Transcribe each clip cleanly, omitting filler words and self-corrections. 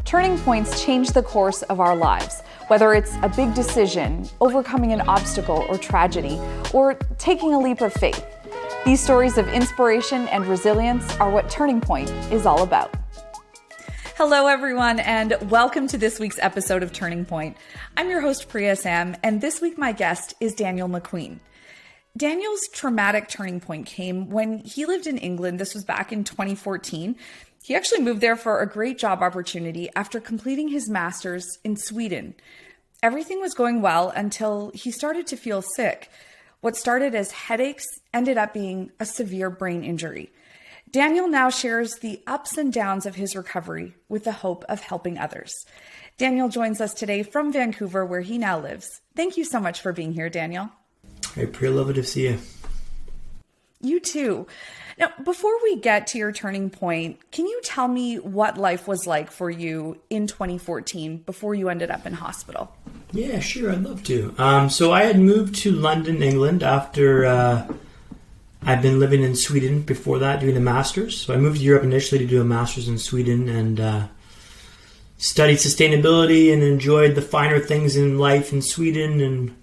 Turning points change the course of our lives, whether it's a big decision, overcoming an obstacle or tragedy, or taking a leap of faith. These stories of inspiration and resilience are what Turning Point is all about. Hello, everyone, and welcome to this week's episode of Turning Point. I'm your host, Priya Sam, and this week my guest is Daniel MacQueen. Daniel's traumatic turning point came when he lived in England. This was back in 2014. He actually moved there for a great job opportunity after completing his master's in Sweden. Everything was going well until he started to feel sick. What started as headaches ended up being a severe brain injury. Daniel now shares the ups and downs of his recovery with the hope of helping others. Daniel joins us today from Vancouver, where he now lives. Thank you so much for being here, Daniel. Hey, Priya, lovely to see you. You too. Now, before we get to your turning point, can you tell me what life was like for you in 2014 before you ended up in hospital? Yeah, sure, I'd love to. So I had moved to London, England after I'd been living in Sweden before that, doing a master's. So I moved to Europe initially to do a master's in Sweden and studied sustainability and enjoyed the finer things in life in Sweden and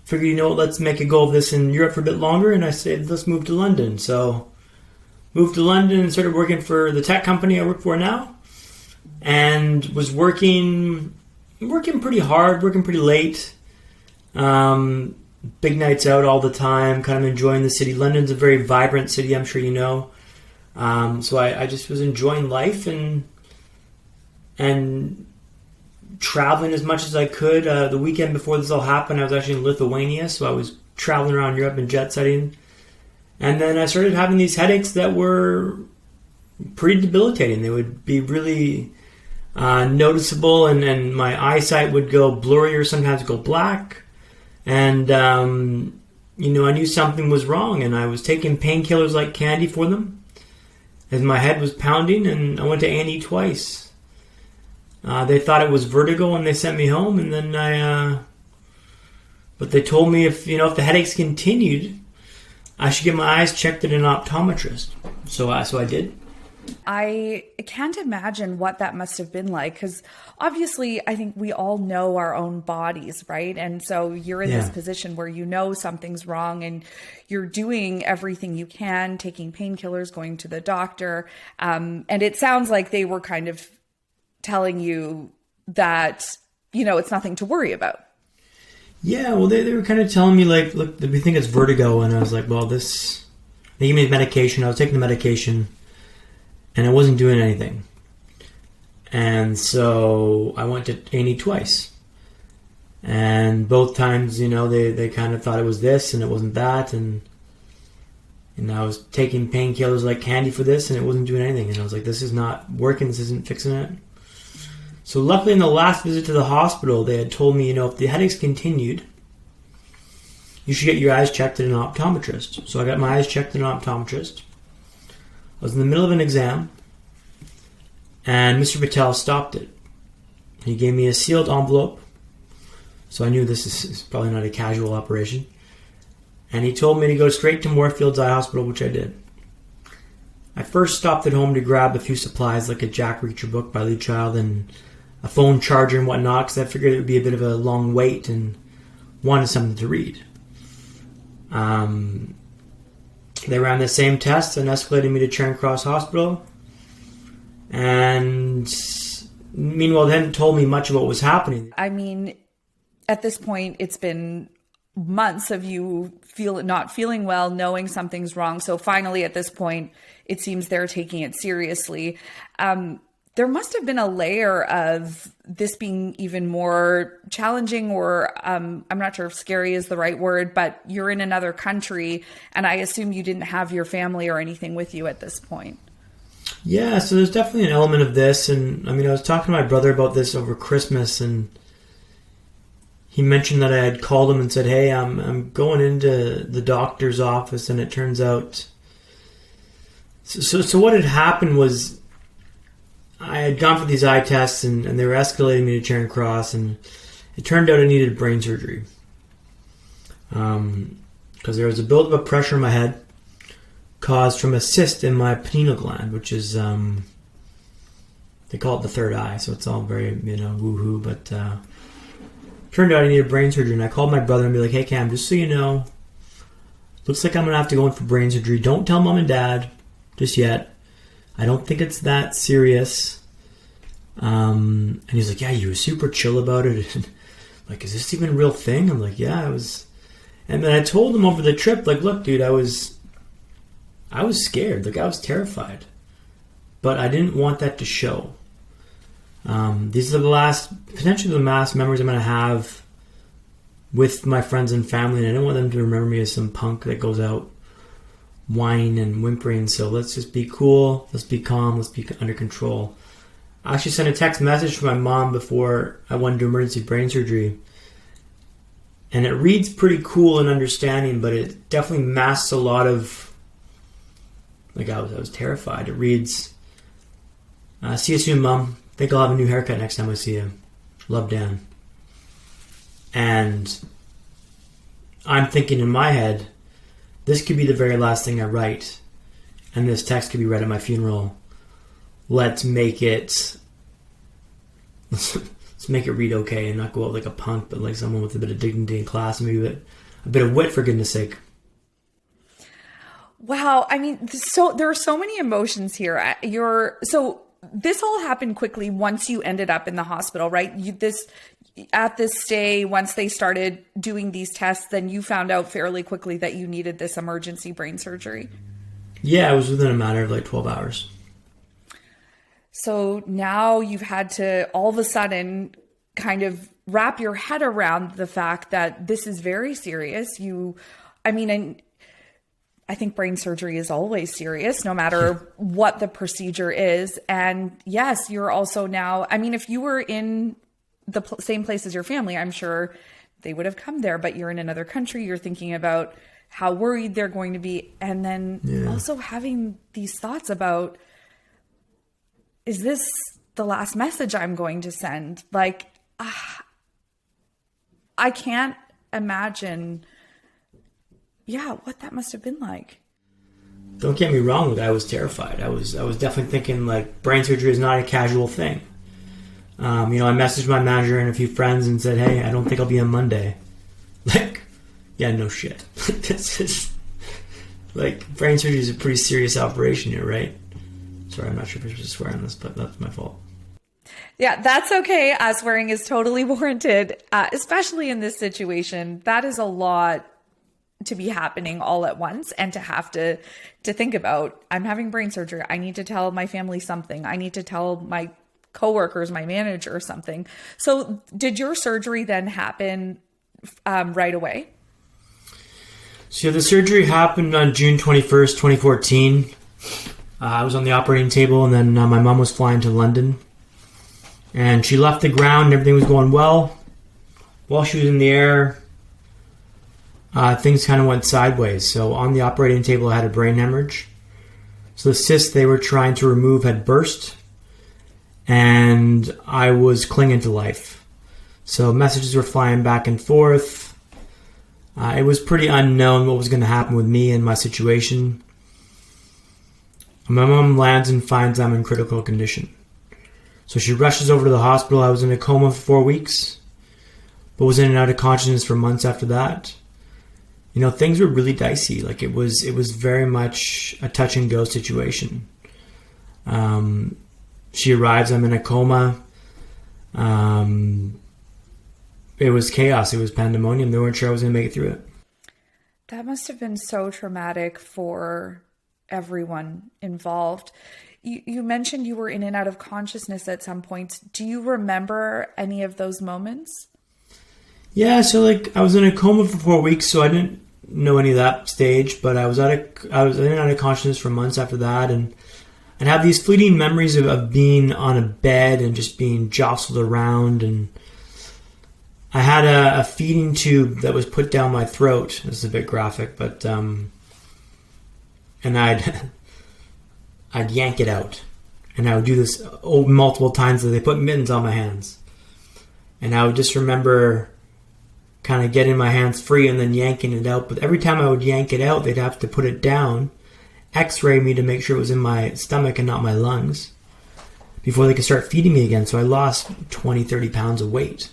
figured, let's make a go of this in Europe for a bit longer. And I said, let's move to London. So moved to London and started working for the tech company I work for now, and was working pretty hard, working pretty late, big nights out all the time, kind of enjoying the city. London's a very vibrant city, I'm sure you know. So I just was enjoying life and traveling as much as I could. The weekend before this all happened, I was actually in Lithuania, so I was traveling around Europe and jet setting. And then I started having these headaches that were pretty debilitating. They would be really noticeable, and my eyesight would go blurry or sometimes go black. And, I knew something was wrong, and I was taking painkillers like candy for them as my head was pounding, and I went to A&E twice. They thought it was vertigo, and they sent me home, and then but they told me if the headaches continued, I should get my eyes checked at an optometrist. So I did. I can't imagine what that must have been like, because obviously I think we all know our own bodies, right? And so you're in this position where something's wrong and you're doing everything you can, taking painkillers, going to the doctor. And it sounds like they were kind of telling you that, it's nothing to worry about. Yeah, well, they were kind of telling me, like, look, we think it's vertigo. And I was like, well, they gave me medication. I was taking the medication, and I wasn't doing anything. And so I went to A&E twice. And both times, they kind of thought it was this and it wasn't that. And I was taking painkillers like candy for this, and it wasn't doing anything. And I was like, this is not working. This isn't fixing it. So luckily in the last visit to the hospital, they had told me, if the headaches continued, you should get your eyes checked at an optometrist. So I got my eyes checked at an optometrist. I was in the middle of an exam, and Mr. Patel stopped it. He gave me a sealed envelope, so I knew this is probably not a casual operation. And he told me to go straight to Moorfields Eye Hospital, which I did. I first stopped at home to grab a few supplies, like a Jack Reacher book by Lee Child and a phone charger and whatnot, because I figured it would be a bit of a long wait and wanted something to read. They ran the same tests and escalated me to Charing Cross Hospital. And meanwhile, they hadn't told me much of what was happening. I mean, at this point, it's been months of you not feeling well, knowing something's wrong. So finally, at this point, it seems they're taking it seriously. There must have been a layer of this being even more challenging, or I'm not sure if scary is the right word, but you're in another country, and I assume you didn't have your family or anything with you at this point. Yeah, so there's definitely an element of this. And I was talking to my brother about this over Christmas, and he mentioned that I had called him and said, hey, I'm going into the doctor's office, and it turns out... So what had happened was I had gone for these eye tests, and they were escalating me to Charing Cross, and it turned out I needed brain surgery. Because there was a buildup of pressure in my head caused from a cyst in my pineal gland, which is They call it the third eye, so it's all very, woo-hoo. But turned out I needed brain surgery, and I called my brother and be like, hey, Cam, just so you know, looks like I'm going to have to go in for brain surgery. Don't tell mom and dad just yet. I don't think it's that serious. And he's like, yeah, you were super chill about it. Like, is this even a real thing? I'm like, yeah, it was. And then I told him over the trip, like, look, dude, I was scared. Like, I was terrified. But I didn't want that to show. These are potentially the last memories I'm going to have with my friends and family. And I don't want them to remember me as some punk that goes out whining and whimpering. So let's just be cool. Let's be calm. Let's be under control. I actually sent a text message to my mom before I went to emergency brain surgery. And it reads pretty cool and understanding, but it definitely masks a lot of, like, I was terrified. It reads, see you soon, Mom. Think I'll have a new haircut next time I see you. Love, Dan. And I'm thinking in my head, this could be the very last thing I write. And this text could be read at my funeral. Let's make it read okay and not go out like a punk, but like someone with a bit of dignity in class, and maybe a bit of wit, for goodness sake. Wow. I mean, there are so many emotions here. So this all happened quickly once you ended up in the hospital, right? At this stay, once they started doing these tests, then you found out fairly quickly that you needed this emergency brain surgery. Yeah, it was within a matter of like 12 hours. So now you've had to all of a sudden kind of wrap your head around the fact that this is very serious. And I think brain surgery is always serious, no matter what the procedure is. And yes, you're also now, if you were in the same place as your family, I'm sure they would have come there, but you're in another country. You're thinking about how worried they're going to be. And then also having these thoughts about, is this the last message I'm going to send? Like, I can't imagine, what that must have been like. Don't get me wrong, I was terrified. I was definitely thinking, like, brain surgery is not a casual thing. I messaged my manager and a few friends and said, hey, I don't think I'll be on Monday. Like, yeah, no shit. This is, like, brain surgery is a pretty serious operation here, right? Sorry, I'm not sure if I should swear on this, but that's my fault. Yeah, that's okay. Swearing is totally warranted, especially in this situation. That is a lot to be happening all at once, and to have to think about, I'm having brain surgery. I need to tell my family something. I need to tell my coworkers, my manager, or something. So did your surgery then happen right away? So the surgery happened on June 21st, 2014. I was on the operating table, and then my mom was flying to London. And she left the ground, and everything was going well. While she was in the air, things kind of went sideways. So on the operating table, I had a brain hemorrhage. So the cyst they were trying to remove had burst, and I was clinging to life. So messages were flying back and forth. It was pretty unknown what was going to happen with me and my situation. My mom lands and finds I'm in critical condition. So she rushes over to the hospital. I was in a coma for 4 weeks, but was in and out of consciousness for months after that. Things were really dicey. Like, it was very much a touch and go situation. She arrives, I'm in a coma. It was chaos. It was pandemonium. They weren't sure I was going to make it through it. That must have been so traumatic for everyone involved. You mentioned you were in and out of consciousness at some point. Do you remember any of those moments? Yeah, so I was in a coma for 4 weeks, so I didn't know any of that stage, but I was in and out of consciousness for months after that, and I'd have these fleeting memories of being on a bed and just being jostled around, and I had a feeding tube that was put down my throat. This is a bit graphic, but and I'd yank it out, and I would do this multiple times. They put mittens on my hands, and I would just remember kind of getting my hands free and then yanking it out. But every time I would yank it out, they'd have to put it down, x-ray me to make sure it was in my stomach and not my lungs. before they could start feeding me again. So I lost 20, 30 pounds of weight.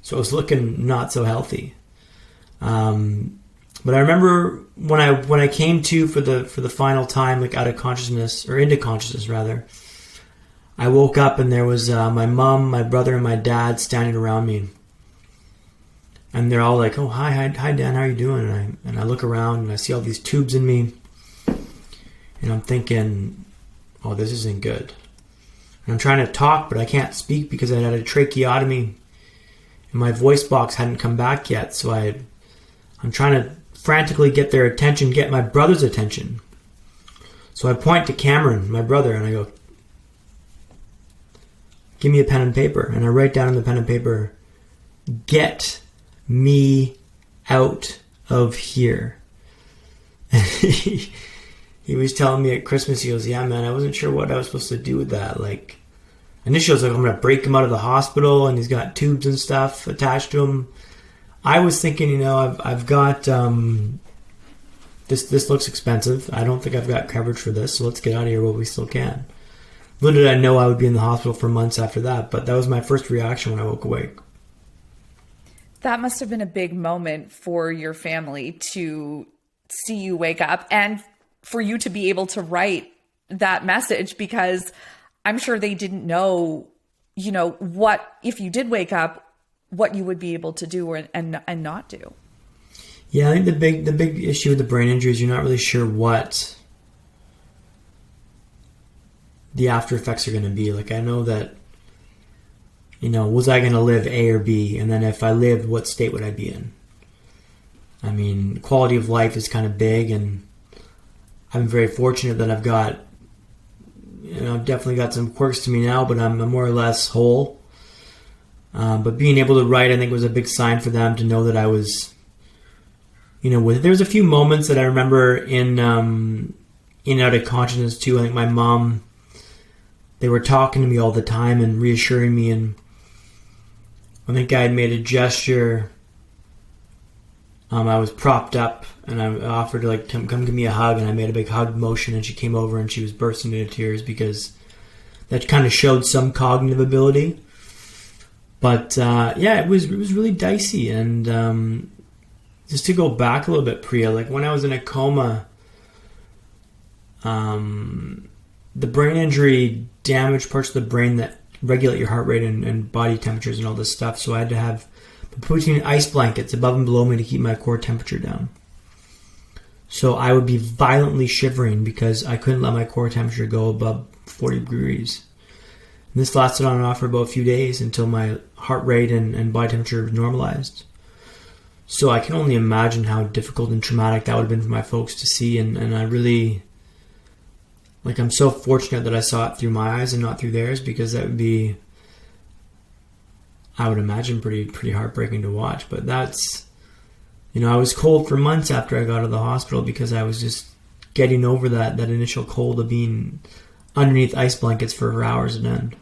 So I was looking not so healthy. But I remember when I came to for the final time, like out of consciousness, or into consciousness rather, I woke up and there was my mom, my brother, and my dad standing around me. And they're all like, "Oh, hi Dan, how are you doing?" And I look around and I see all these tubes in me. And I'm thinking, "Oh, this isn't good." And I'm trying to talk, but I can't speak because I had a tracheotomy and my voice box hadn't come back yet. So I'm trying to frantically get their attention, get my brother's attention. So I point to Cameron, my brother, and I go, "Give me a pen and paper." And I write down on the pen and paper, "Get me out of here." He was telling me at Christmas, he goes, "Yeah, man, I wasn't sure what I was supposed to do with that." Like, initially I was like, I'm going to break him out of the hospital and he's got tubes and stuff attached to him. I was thinking, I've got, this looks expensive. I don't think I've got coverage for this, so let's get out of here while we still can. Little did I know I would be in the hospital for months after that, but that was my first reaction when I woke awake. That must have been a big moment for your family to see you wake up and for you to be able to write that message, because I'm sure they didn't know, what, if you did wake up, what you would be able to do and not do. Yeah, I think the big issue with the brain injury is you're not really sure what the after effects are going to be. Like, I know that, was I going to live A or B? And then if I lived, what state would I be in? I mean, quality of life is kind of big, and I'm very fortunate that I've got, I've definitely got some quirks to me now, but I'm more or less whole. But being able to write, I think, was a big sign for them to know that I was, there's a few moments that I remember in and out of consciousness too. I think my mom, they were talking to me all the time and reassuring me, and I think I had made a gesture. I was propped up and I offered to come give me a hug, and I made a big hug motion, and she came over and she was bursting into tears because that kind of showed some cognitive ability. But it was really dicey. And just to go back a little bit, Priya, like when I was in a coma, the brain injury damaged parts of the brain that regulate your heart rate and body temperatures and all this stuff. So I had to have put in ice blankets above and below me to keep my core temperature down. So I would be violently shivering because I couldn't let my core temperature go above 40 degrees. And this lasted on and off for about a few days until my heart rate and body temperature normalized. So I can only imagine how difficult and traumatic that would have been for my folks to see. And I really, I'm so fortunate that I saw it through my eyes and not through theirs, because that would be, I would imagine, pretty heartbreaking to watch. But that's, I was cold for months after I got out of the hospital because I was just getting over that initial cold of being underneath ice blankets for hours at end.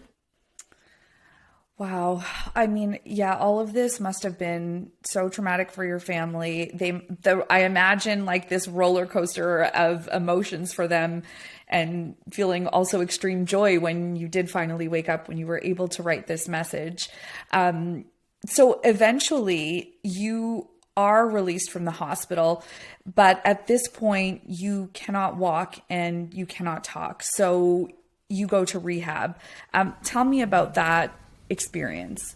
Wow. I mean, yeah, all of this must have been so traumatic for your family. I imagine this roller coaster of emotions for them, and feeling also extreme joy when you did finally wake up, when you were able to write this message. So eventually you are released from the hospital, but at this point you cannot walk and you cannot talk. So you go to rehab. Tell me about that experience.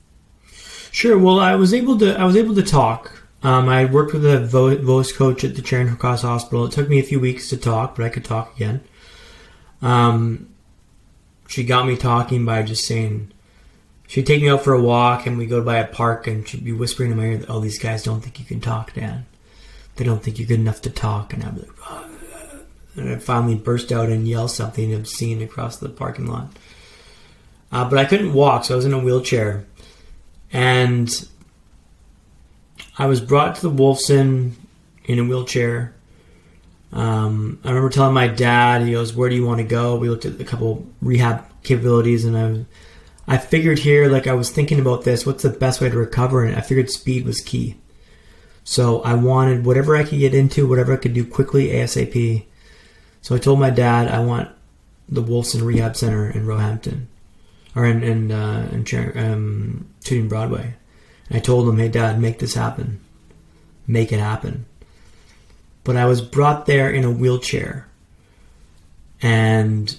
Sure. Well, I was able to talk. I worked with a voice coach at the Charing Cross Hospital. It took me a few weeks to talk, but I could talk again. She got me talking by just saying, she'd take me out for a walk and we'd go by a park and she'd be whispering in my ear that, "Oh, these guys don't think you can talk, Dan. They don't think you're good enough to talk." And I'd be like, "Oh." And I'd finally burst out and yell something obscene across the parking lot. But I couldn't walk, so I was in a wheelchair. And I was brought to the Wolfson in a wheelchair. I remember telling my dad, he goes, "Where do you want to go?" We looked at a couple rehab capabilities, and I figured here, I was thinking about this, what's the best way to recover? And I figured speed was key. So I wanted whatever I could get into, whatever I could do quickly, ASAP. So I told my dad, I want the Wolfson Rehab Center in Roehampton. or Tooting Broadway. And I told him, hey, Dad, make this happen. Make it happen. But I was brought there in a wheelchair. And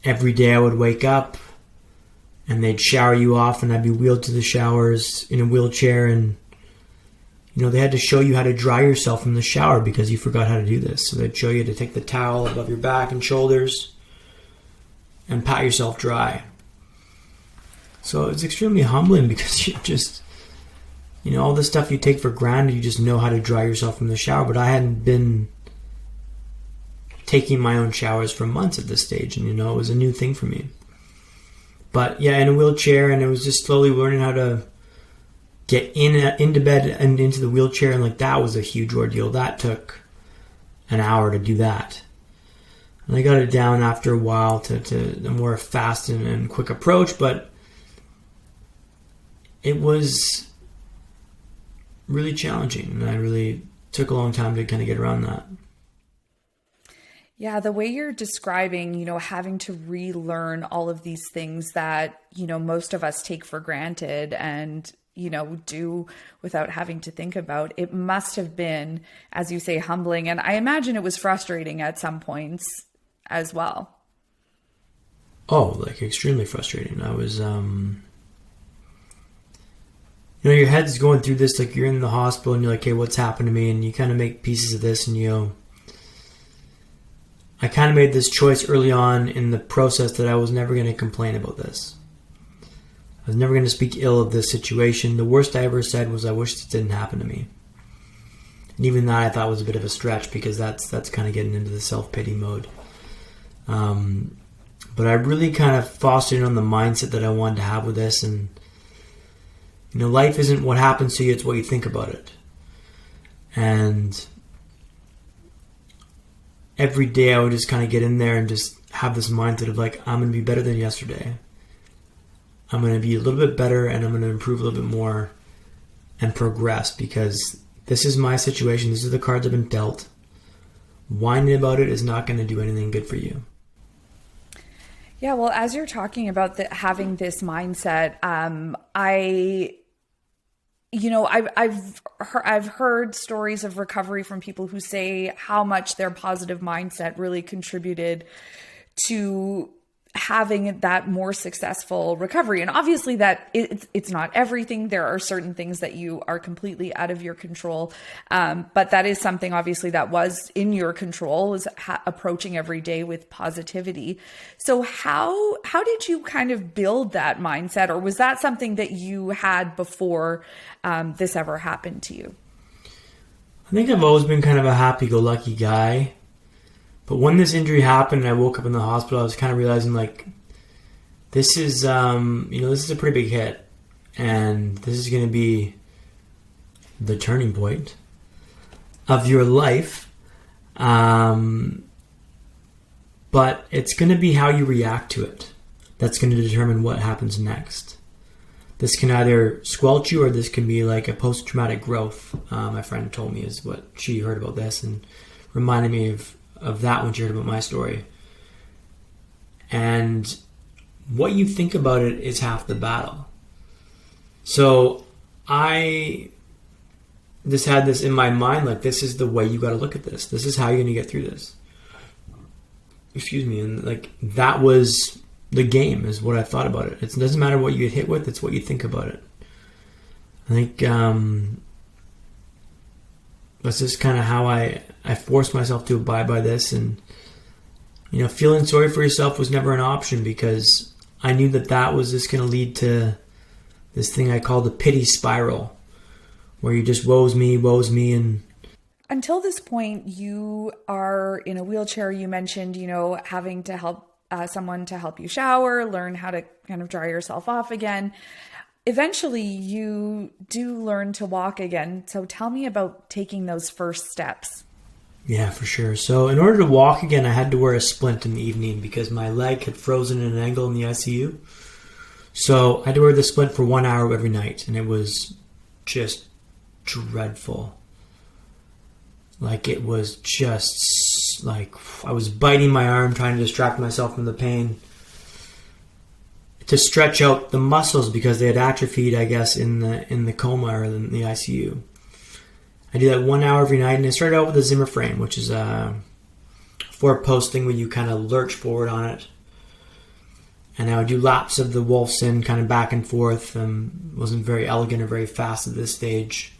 every day I would wake up and they'd shower you off and I'd be wheeled to the showers in a wheelchair, and they had to show you how to dry yourself from the shower because you forgot how to do this. So they'd show you to take the towel above your back and shoulders and pat yourself dry. So it's extremely humbling because you just, all the stuff you take for granted, you just know how to dry yourself from the shower. But I hadn't been taking my own showers for months at this stage, and it was a new thing for me. But yeah, in a wheelchair, and it was just slowly learning how to get into bed and into the wheelchair, and that was a huge ordeal. That took an hour to do that. And I got it down after a while to a more fast and quick approach, but it was really challenging, and I really took a long time to kind of get around that. Yeah, the way you're describing, having to relearn all of these things that, most of us take for granted and, do without having to think about, it must have been, as you say, humbling. And I imagine it was frustrating at some points as well. Oh, extremely frustrating. I was, your head's going through this, you're in the hospital and you're like, hey, what's happened to me? And you kind of make pieces of this, and I kind of made this choice early on in the process that I was never going to complain about this. I was never going to speak ill of this situation. The worst I ever said was, I wish this didn't happen to me. And even that I thought was a bit of a stretch, because that's kind of getting into the self-pity mode. But I really kind of fostered on the mindset that I wanted to have with this. And, life isn't what happens to you, it's what you think about it. And every day I would just kind of get in there and just have this mindset of I'm going to be better than yesterday. I'm going to be a little bit better, and I'm going to improve a little bit more and progress, because this is my situation. These are the cards I've been dealt. Whining about it is not going to do anything good for you. Yeah, well, as you're talking about having this mindset, I've heard stories of recovery from people who say how much their positive mindset really contributed to having that more successful recovery. And obviously that it's not everything. There are certain things that you are completely out of your control. But that is something obviously that was in your control, was approaching every day with positivity. So how did you kind of build that mindset, or was that something that you had before this ever happened to you? I think I've always been kind of a happy-go-lucky guy. But when this injury happened and I woke up in the hospital, I was kind of realizing this is, this is a pretty big hit, and this is going to be the turning point of your life. But it's going to be how you react to it that's going to determine what happens next. This can either squelch you, or this can be like a post-traumatic growth. My friend told me is what she heard about this, and reminded me of that when she heard about my story. And what you think about it is half the battle. So I just had this in my mind, this is the way you got to look at this. This is how you're going to get through this. Excuse me. And that was the game, is what I thought about it. It doesn't matter what you get hit with, it's what you think about it. I think that's just kind of how I forced myself to abide by this. And, feeling sorry for yourself was never an option, because I knew that was just going to lead to this thing I call the pity spiral, where you just woes me. And until this point, you are in a wheelchair. You mentioned, having to help someone to help you shower, learn how to kind of dry yourself off again. Eventually, you do learn to walk again. So tell me about taking those first steps. Yeah, for sure. So in order to walk again, I had to wear a splint in the evening because my leg had frozen at an angle in the ICU. So I had to wear the splint for 1 hour every night, and it was just dreadful. It was just I was biting my arm, trying to distract myself from the pain. to stretch out the muscles because they had atrophied, I guess, in the coma or in the ICU. I do that 1 hour every night, and I started out with a Zimmer frame, which is a 4-post thing where you kind of lurch forward on it. And I would do laps of the Wolfson kind of back and forth. Wasn't very elegant or very fast at this stage.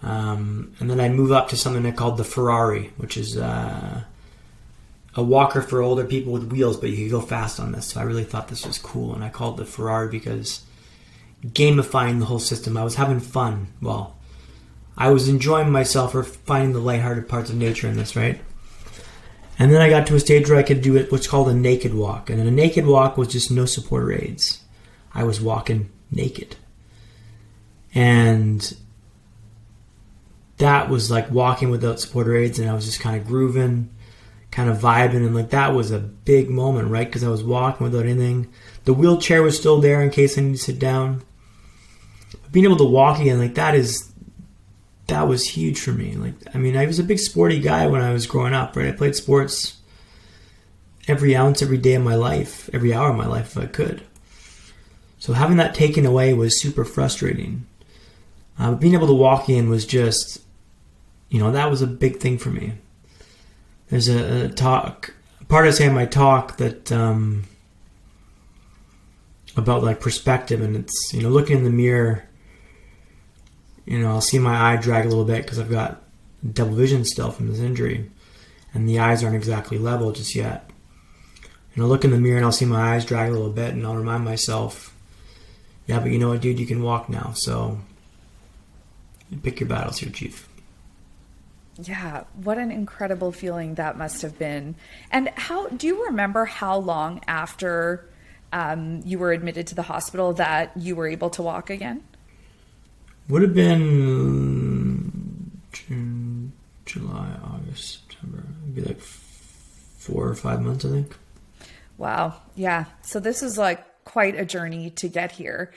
And then I move up to something I called the Ferrari, which is a walker for older people with wheels, but you could go fast on this. So I really thought this was cool, and I called it the Ferrari because gamifying the whole system. I was having fun. Well, I was enjoying myself for finding the lighthearted parts of nature in this, right? And then I got to a stage where I could do what's called a naked walk. And a naked walk was just no supporter aids. I was walking naked. And that was like walking without supporter aids, and I was just kind of grooving, kind of vibing, and like that was a big moment, right? Because I was walking without anything. The wheelchair was still there in case I needed to sit down. But being able to walk again, like that was huge for me. Like, I mean, I was a big sporty guy when I was growing up, right? I played sports every ounce, every day of my life, every hour of my life if I could. So having that taken away was super frustrating. But being able to walk in was just, that was a big thing for me. There's a talk, part I say in my talk that about like perspective, and it's, looking in the mirror, I'll see my eye drag a little bit because I've got double vision still from this injury, and the eyes aren't exactly level just yet. And I'll look in the mirror and I'll see my eyes drag a little bit, and I'll remind myself, yeah, but you know what, dude, you can walk now, so pick your battles here, Chief. Yeah, what an incredible feeling that must have been. And do you remember how long after you were admitted to the hospital that you were able to walk again? Would have been June, July, August, September. It'd be like 4 or 5 months, I think. Wow. Yeah. So this is like quite a journey to get here.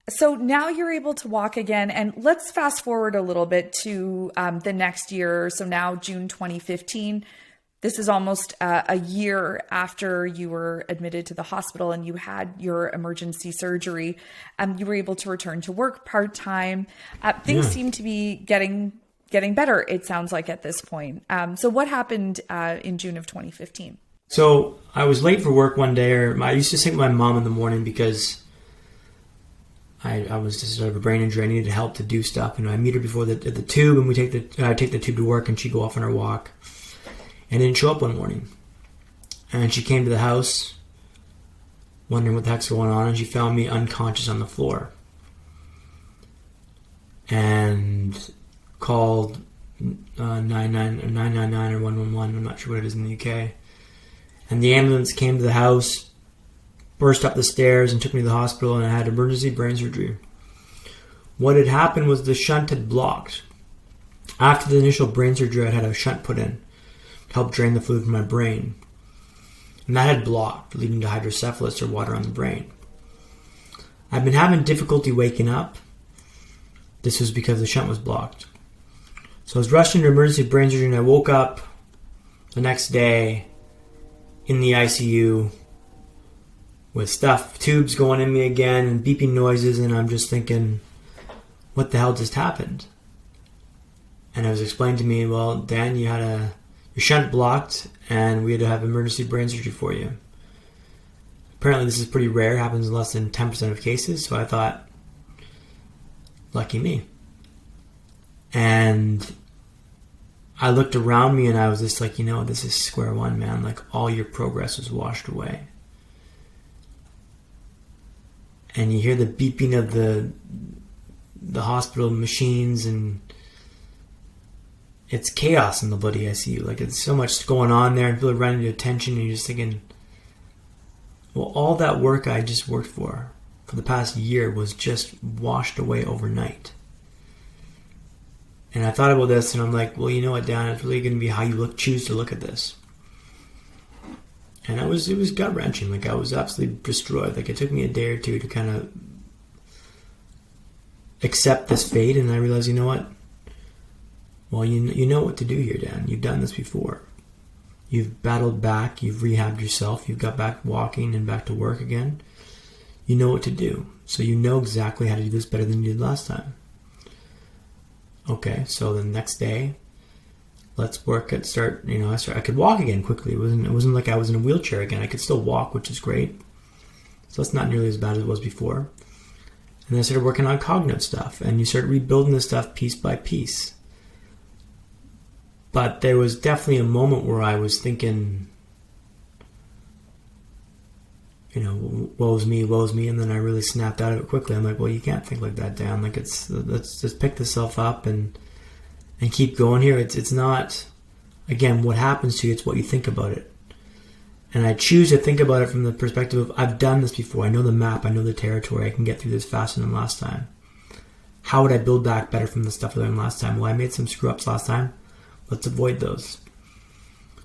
So now you're able to walk again, and let's fast forward a little bit to the next year. So now June 2015, this is almost a year after you were admitted to the hospital and you had your emergency surgery. You were able to return to work part-time. Things seem to be getting better, it sounds like, at this point. So what happened in June of 2015? So I was late for work one day, I used to think my mom in the morning because I was just sort of a brain injury. I needed help to do stuff. I meet her before the tube, and I take the tube to work, and she'd go off on her walk. And didn't show up one morning. And she came to the house wondering what the heck's going on, and she found me unconscious on the floor. And called 999 or 111, I'm not sure what it is in the UK. And the ambulance came to the house, burst up the stairs, and took me to the hospital, and I had emergency brain surgery. What had happened was the shunt had blocked. After the initial brain surgery, I had a shunt put in to help drain the fluid from my brain. And that had blocked, leading to hydrocephalus, or water on the brain. I've been having difficulty waking up. This was because the shunt was blocked. So I was rushed into emergency brain surgery, and I woke up the next day in the ICU with tubes going in me again, and beeping noises, and I'm just thinking, what the hell just happened? And it was explained to me, well, Dan, you had your shunt blocked, and we had to have emergency brain surgery for you. Apparently this is pretty rare, happens in less than 10% of cases, so I thought, lucky me. And I looked around me, and I was just like, this is square one, man. Like, all your progress was washed away. And you hear the beeping of the hospital machines, and it's chaos in the bloody ICU. Like, it's so much going on there, and people are running to attention, and you're just thinking, well, all that work I just worked for the past year was just washed away overnight. And I thought about this, and I'm like, well, you know what, Dan, it's really going to be how you choose to look at this. And it was gut-wrenching. Like, I was absolutely destroyed. Like, it took me a day or two to kind of accept this fate, and I realized, you know what? Well, you know what to do here, Dan. You've done this before. You've battled back. You've rehabbed yourself. You've got back walking and back to work again. you know what to do. So you know exactly how to do this better than you did last time. Okay, so the next day, let's work at I could walk again quickly. It wasn't like I was in a wheelchair again. I could still walk, which is great. So that's not nearly as bad as it was before. And then I started working on cognitive stuff, and you start rebuilding this stuff piece by piece. But there was definitely a moment where I was thinking, woe's me, and then I really snapped out of it quickly. I'm like, well, you can't think like that, Dan. Like, let's just pick yourself up and keep going here. It's not, again, what happens to you, it's what you think about it. And I choose to think about it from the perspective of, I've done this before. I know the map, I know the territory, I can get through this faster than last time. How would I build back better from the stuff I learned last time? Well, I made some screw ups last time. Let's avoid those.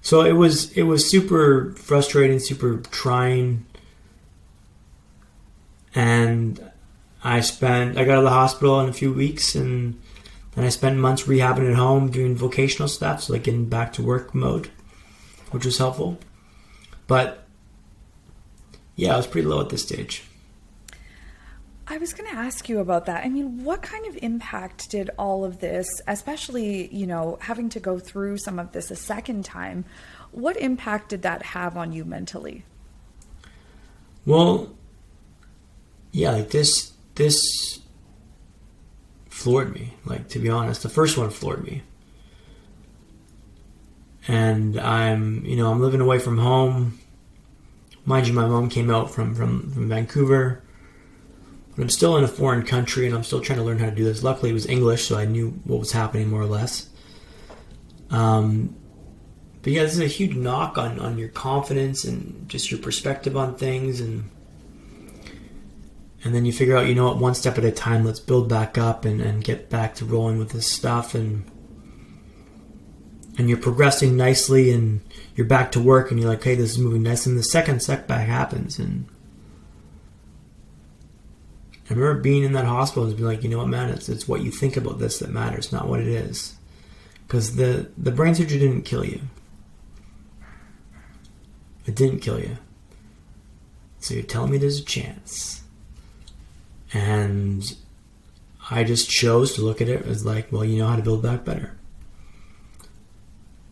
So it was super frustrating, super trying. And I got out of the hospital in a few weeks, and then I spent months rehabbing at home, doing vocational stuff, so like getting back to work mode, which was helpful. But yeah, I was pretty low at this stage. I was going to ask you about that. I mean, what kind of impact did all of this, especially, having to go through some of this a second time, what impact did that have on you mentally? Well, yeah, like this floored me. Like, to be honest, the first one floored me. And I'm living away from home. Mind you, my mom came out from Vancouver. But I'm still in a foreign country, and I'm still trying to learn how to do this. Luckily, it was English, so I knew what was happening more or less. But yeah, this is a huge knock on your confidence and just your perspective on things. And then you figure out, one step at a time, let's build back up and get back to rolling with this stuff. And you're progressing nicely, and you're back to work, and you're like, hey, this is moving nice. And the second setback happens, and I remember being in that hospital and being like, you know what, man, it's what you think about this that matters, not what it is. Because the brain surgery didn't kill you. It didn't kill you. So you're telling me there's a chance. And I just chose to look at it as like, well, you know how to build back better.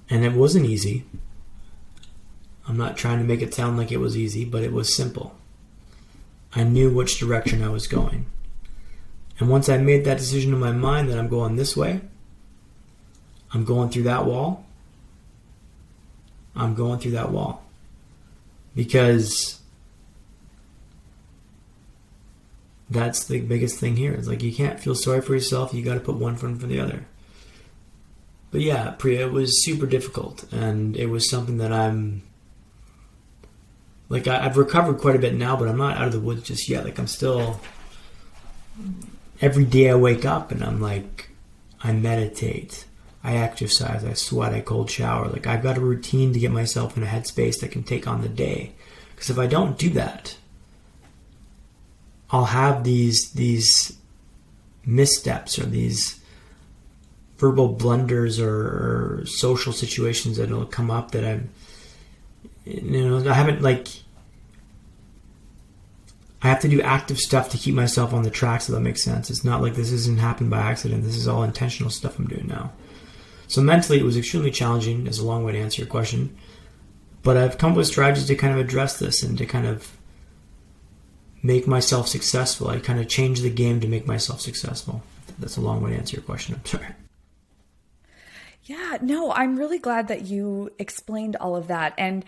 And it wasn't easy. I'm not trying to make it sound like it was easy, but it was simple. I knew which direction I was going. And once I made that decision in my mind that I'm going this way, I'm going through that wall, I'm going through that wall. Because that's the biggest thing here. It's like, you can't feel sorry for yourself. You got to put one foot in for the other. But yeah, Priya, it was super difficult. And it was something that I've recovered quite a bit now, but I'm not out of the woods just yet. Like, I'm still, every day I wake up and I'm like, I meditate, I exercise, I sweat, I cold shower. Like, I've got a routine to get myself in a headspace that can take on the day. Because if I don't do that, I'll have these missteps or these verbal blunders or social situations that will come up that I haven't, like, I have to do active stuff to keep myself on the track, so that makes sense. It's not like this isn't happened by accident. This is all intentional stuff I'm doing now. So mentally, it was extremely challenging, is a long way to answer your question. But I've come up with strategies to kind of address this and to kind of make myself successful. I kind of changed the game to make myself successful. That's a long way to answer your question. I'm sorry. Yeah, no, I'm really glad that you explained all of that. And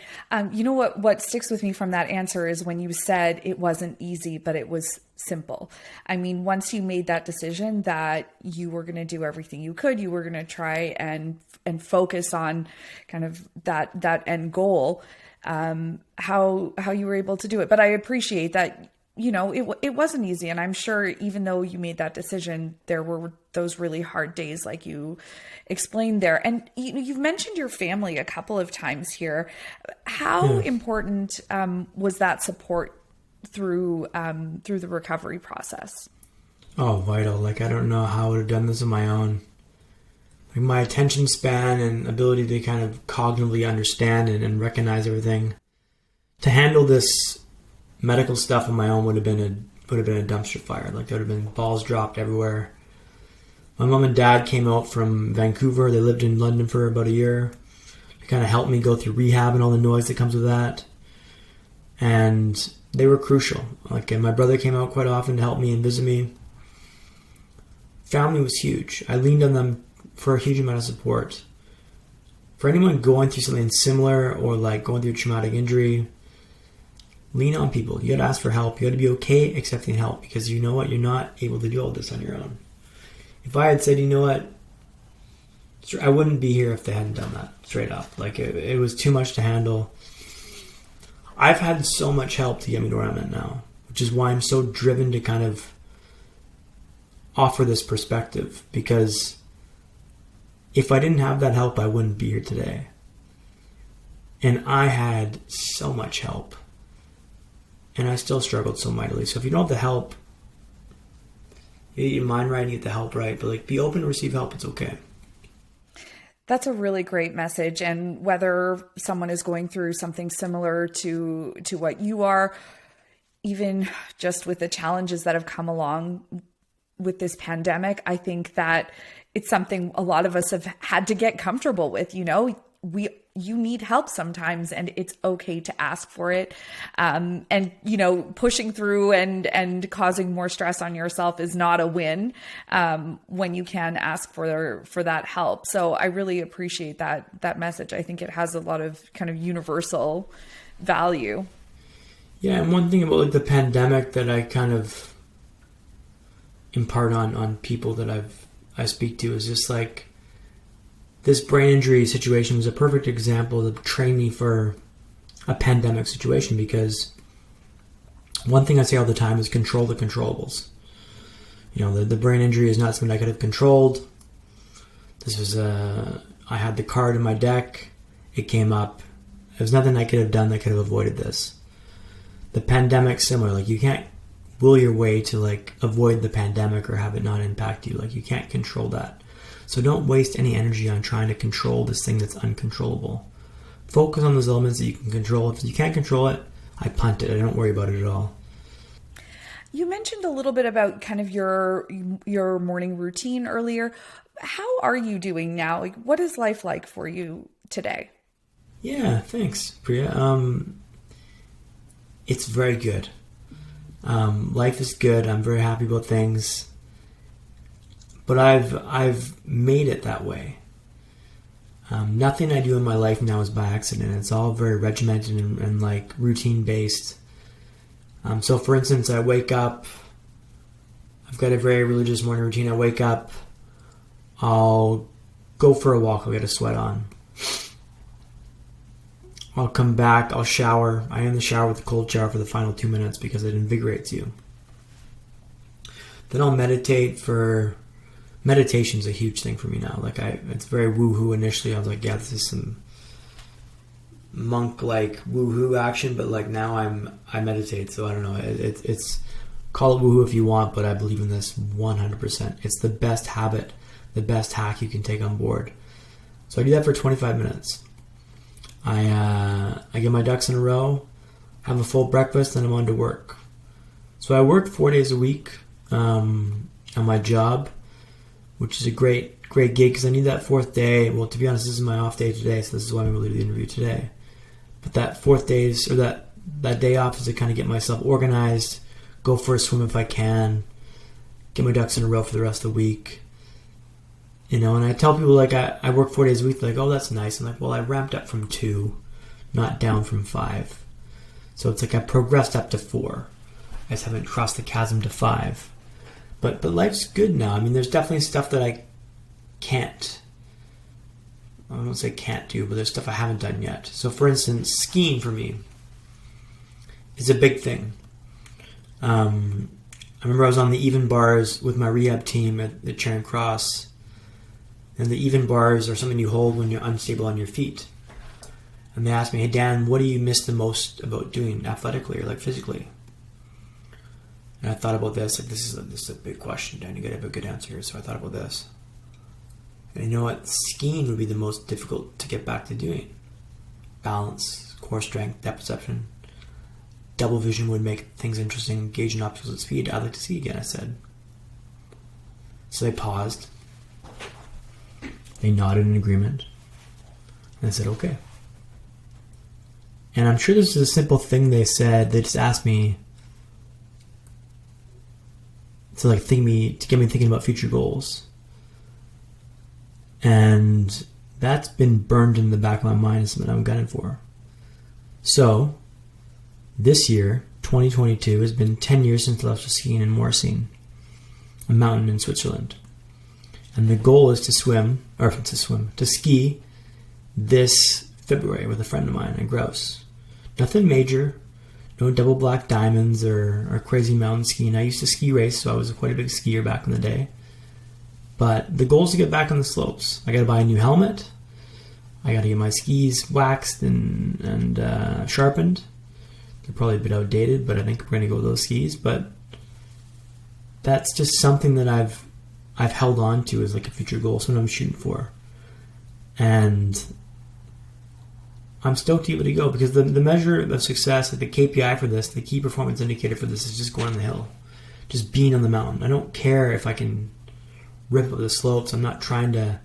you know what sticks with me from that answer is when you said it wasn't easy, but it was simple. I mean, once you made that decision that you were going to do everything you could, you were going to try and focus on kind of that end goal, how you were able to do it. But I appreciate that, it wasn't easy. And I'm sure even though you made that decision, there were those really hard days like you explained there. And you've mentioned your family a couple of times here. How important was that support through the recovery process? Oh, vital. Like, I don't know how I would have done this on my own. Like, my attention span and ability to kind of cognitively understand and recognize everything. To handle this medical stuff on my own would have been a dumpster fire. Like there would have been balls dropped everywhere. My mom and dad came out from Vancouver. They lived in London for about a year. They kind of helped me go through rehab and all the noise that comes with that. And they were crucial. Like, and my brother came out quite often to help me and visit me. Family was huge. I leaned on them for a huge amount of support. For anyone going through something similar or like going through a traumatic injury, lean on people. You got to ask for help. You got to be okay accepting help, because you know what? You're not able to do all this on your own. If I had said, you know what, I wouldn't be here if they hadn't done that, straight up. Like, it was too much to handle. I've had so much help to get me to where I'm at now, which is why I'm so driven to kind of offer this perspective, because if I didn't have that help, I wouldn't be here today. And I had so much help, and I still struggled so mightily. So if you don't have the help, you get your mind right, you get the help right, but like, be open to receive help. It's okay. That's a really great message. And whether someone is going through something similar to what you are, even just with the challenges that have come along with this pandemic, I think that it's something a lot of us have had to get comfortable with. You know, you need help sometimes, and it's okay to ask for it. And, you know, pushing through and causing more stress on yourself is not a win, when you can ask for that help. So I really appreciate that message. I think it has a lot of kind of universal value. Yeah. And one thing about like the pandemic that I kind of impart on people that I speak to is just like, this brain injury situation was a perfect example to train me for a pandemic situation, because one thing I say all the time is control the controllables. You know, the brain injury is not something I could have controlled. This was I had the card in my deck. It came up. There's nothing I could have done that could have avoided this. The pandemic's similar. Like, you can't will your way to like avoid the pandemic or have it not impact you. Like, you can't control that. So don't waste any energy on trying to control this thing that's uncontrollable. Focus on those elements that you can control. If you can't control it, I punt it. I don't worry about it at all. You mentioned a little bit about kind of your morning routine earlier. How are you doing now? Like, what is life like for you today? Yeah, thanks, Priya. It's very good. Life is good. I'm very happy about things. But I've made it that way. Nothing I do in my life now is by accident. It's all very regimented and like routine based. So for instance, I wake up. I've got a very religious morning routine. I wake up. I'll go for a walk. I'll get a sweat on. I'll come back. I'll shower. I end the shower with a cold shower for the final 2 minutes because it invigorates you. Then I'll meditate for... Meditation's a huge thing for me now. Like, it's very woohoo initially. I was like, yeah, this is some monk-like woohoo action, but like now I meditate, so I don't know. It's call it woohoo if you want, but I believe in this 100%. It's the best habit, the best hack you can take on board. So I do that for 25 minutes. I get my ducks in a row, have a full breakfast, and I'm on to work. So I work 4 days a week on my job, which is a great gig because I need that fourth day. Well, to be honest, this is my off day today, so this is why I'm able to do the interview today. But that fourth days, or that day off, is to kind of get myself organized, go for a swim if I can, get my ducks in a row for the rest of the week. You know, and I tell people, like, I work 4 days a week. They're like, oh, that's nice. I'm like, well, I ramped up from 2, not down from 5. So it's like I progressed up to 4. I just haven't crossed the chasm to 5. But life's good now. I mean, there's definitely stuff that I don't say can't do, but there's stuff I haven't done yet. So, for instance, skiing for me is a big thing. I remember I was on the even bars with my rehab team at Charing Cross, and the even bars are something you hold when you're unstable on your feet. And they asked me, hey, Dan, what do you miss the most about doing athletically or like physically? And I thought about this, like, this is a big question, Dan. You gotta have a good answer here. So I thought about this. And you know what? Skiing would be the most difficult to get back to doing. Balance, core strength, depth perception. double vision would make things interesting, engaging obstacles at speed, I'd like to see again, I said. So they paused. They nodded in agreement. And I said, okay. And I'm sure this is a simple thing they said. They just asked me to get me thinking about future goals. And that's been burned in the back of my mind as something I'm gunning for. So, this year, 2022, has been 10 years since I left skiing in Morrisine, a mountain in Switzerland. And the goal is to ski this February with a friend of mine in Grouse. Nothing major, no double black diamonds or crazy mountain skiing. I used to ski race, so I was quite a big skier back in the day. But the goal is to get back on the slopes. I got to buy a new helmet. I got to get my skis waxed and sharpened. They're probably a bit outdated, but I think we're going to go with those skis. But that's just something that I've held on to as like a future goal, something I'm shooting for. And I'm stoked to be able to go, because the measure of success, the KPI for this, the key performance indicator for this, is just going on the hill, just being on the mountain. I don't care if I can rip up the slopes. I'm not trying to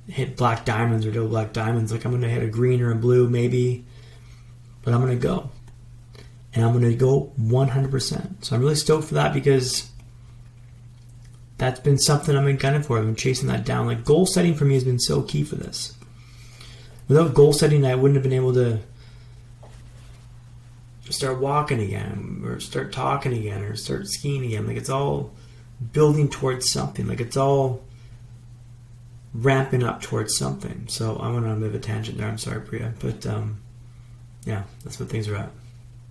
hit black diamonds or double black diamonds. Like, I'm going to hit a green or a blue maybe, but I'm going to go. And I'm going to go 100%. So I'm really stoked for that, because that's been something I've been gunning for. I've been chasing that down. Like, goal setting for me has been so key for this. Without goal setting, I wouldn't have been able to start walking again, or start talking again, or start skiing again. Like, it's all building towards something. Like, it's all ramping up towards something. So I went on a bit of a tangent there. I'm sorry, Priya. But yeah, that's what things are at.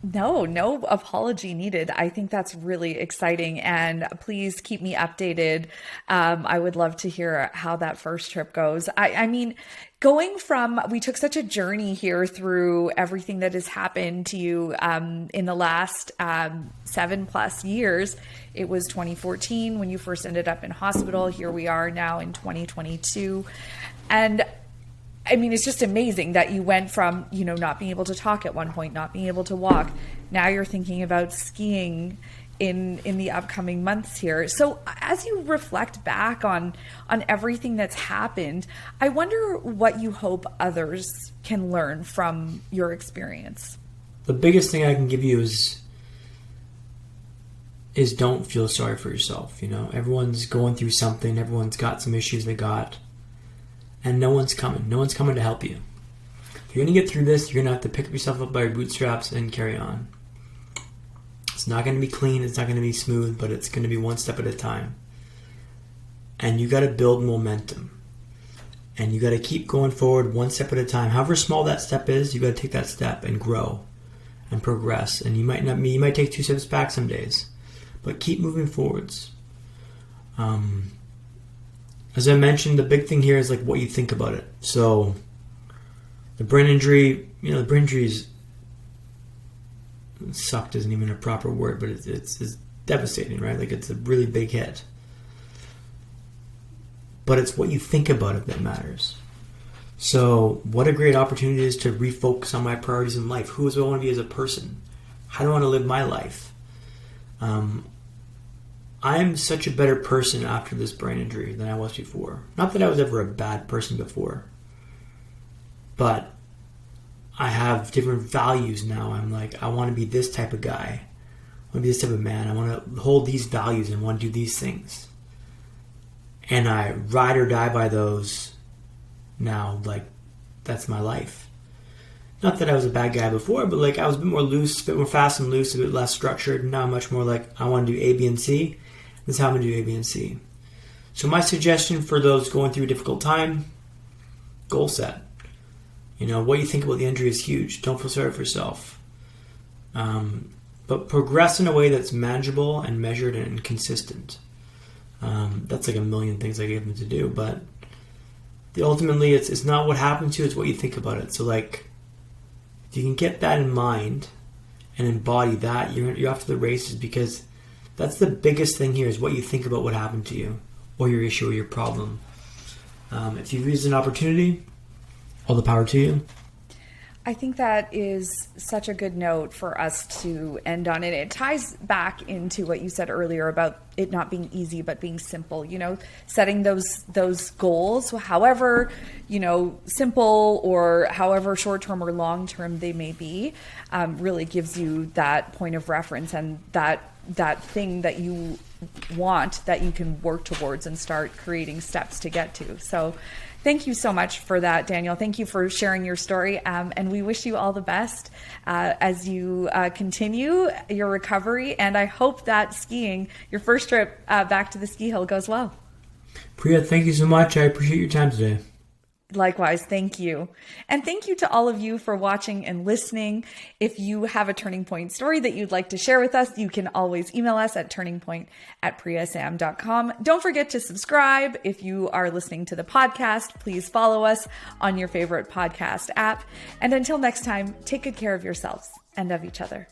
No apology needed. I think that's really exciting, and please keep me updated. I would love to hear how that first trip goes. I mean, we took such a journey here through everything that has happened to you in the last 7+ years. It was 2014 when you first ended up in hospital. Here we are now in 2022. And I mean, it's just amazing that you went from, not being able to talk at one point, not being able to walk. Now you're thinking about skiing in the upcoming months here. So as you reflect back on everything that's happened, I wonder what you hope others can learn from your experience. The biggest thing I can give you is don't feel sorry for yourself. Everyone's going through something. Everyone's got some issues they got. And no one's coming. No one's coming to help you. If you're going to get through this, you're going to have to pick yourself up by your bootstraps and carry on. It's not going to be clean. It's not going to be smooth, but it's going to be one step at a time. And you got to build momentum. And you got to keep going forward one step at a time. However small that step is, you got to take that step and grow and progress. And you might take 2 steps back some days, but keep moving forwards. As I mentioned, the big thing here is like what you think about it. So the brain injury, the brain injury sucked isn't even a proper word, but it's devastating, right? Like, it's a really big hit. But it's what you think about it that matters. So what a great opportunity it is to refocus on my priorities in life. Who do I want to be as a person? How do I want to live my life? I'm such a better person after this brain injury than I was before. Not that I was ever a bad person before, but I have different values now. I'm like, I want to be this type of guy. I want to be this type of man. I want to hold these values and want to do these things. And I ride or die by those now. Like, that's my life. Not that I was a bad guy before, but like, I was a bit more loose, a bit more fast and loose, a bit less structured. Now I'm much more like, I want to do A, B, and C. This is how I'm going to do A, B, and C. So my suggestion for those going through a difficult time, goal set. What you think about the injury is huge. Don't feel sorry for yourself. But progress in a way that's manageable and measured and consistent. That's like a million things I gave them to do. But ultimately, it's not what happened to you, it's what you think about it. So like, if you can get that in mind and embody that, you're off to the races, because that's the biggest thing here, is what you think about what happened to you, or your issue, or your problem. If you've used an opportunity, all the power to you. I think that is such a good note for us to end on. And it ties back into what you said earlier about it not being easy, but being simple, setting those goals, however, simple or however short-term or long-term they may be, really gives you that point of reference and that thing that you want that you can work towards and start creating steps to get to. So thank you so much for that, Daniel. Thank you for sharing your story. And we wish you all the best as you continue your recovery. And I hope that skiing, your first trip back to the ski hill, goes well. Priya, thank you so much. I appreciate your time today. Likewise, thank you. And thank you to all of you for watching and listening. If you have a Turning Point story that you'd like to share with us, you can always email us at turningpoint@priyasam.com. Don't forget to subscribe. If you are listening to the podcast, please follow us on your favorite podcast app. And until next time, take good care of yourselves and of each other.